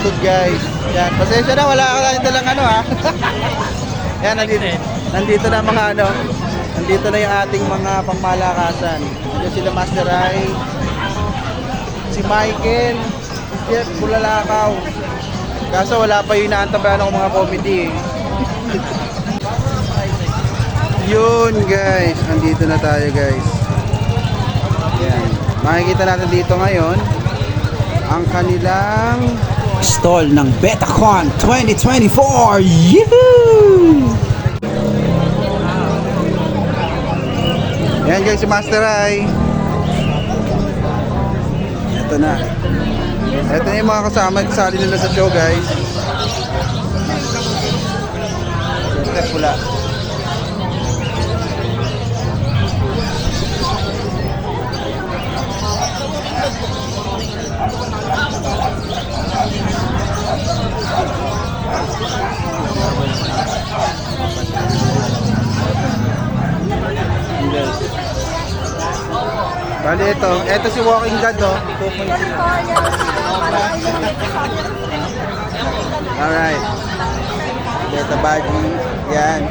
likod guys. Yan, pasensya na, wala ka tayong dalang ano ha. Yan, nandito na mga ano. Nandito na yung ating mga pangmalakasan. Nandito sila Master Rai, si Michael, si Jeff Bulalakaw. Kaso wala pa yung inaantabayan ng mga comedy eh. Yun guys, nandito na tayo guys. Yan. Makikita natin dito ngayon ang kanilang stall ng Betacon 2024. Yehoo! Yan guys, si Master Rai. Ito na. Ito na yung mga kasama kasali nila sa show guys. Ito pula. Bali ito si Walking Dead oh. Alright. Beta Baji. Yan.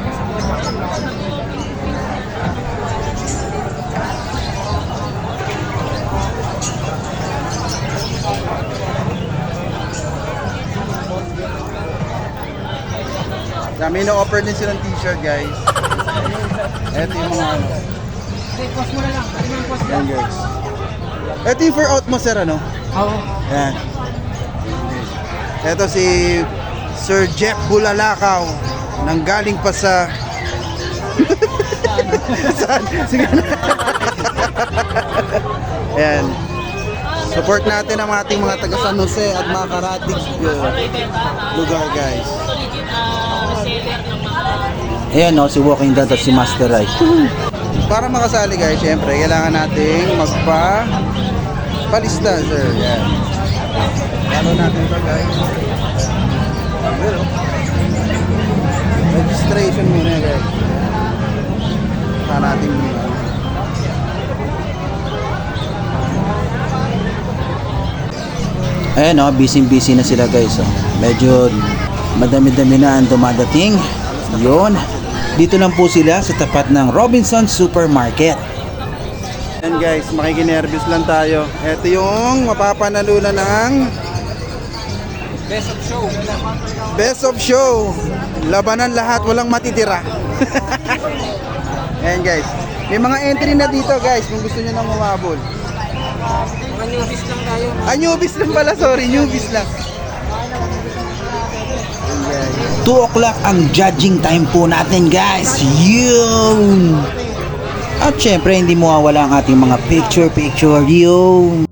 May no-offer din silang t-shirt guys. Ito yung mga ano. Yan guys. Ito yung for out mo sir ano? Oo. Yan. Ito si Sir Jeff Bulalakaw. Nanggaling pa sa saan? Sige na. Yan. Support natin ang ating mga taga San Jose at mga karating lugar guys. Ayan o, si Walking Dead at si Master Rai. Para makasali guys, syempre, kailangan nating palista, sir. Yan. Follow natin ito guys. Registration muna guys. Para natin ayan o, busy na sila guys. Medyo madami-dami na ang dumadating. Yun. Dito lang po sila sa tapat ng Robinson Supermarket. Yan guys, makikinervous lang tayo. Ito yung mapapanalunan ng Best of show. Best of show. Labanan lahat, walang matitira. Ayan guys. May mga entry na dito guys kung gusto niyo nang umabol. Mga newbies lang tayo. Newbies lang pala, sorry, newbies lang. 2 o'clock ang judging time po natin guys. Yun. At syempre hindi mawawala ang ating mga picture. Yun.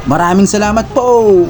Maraming salamat po.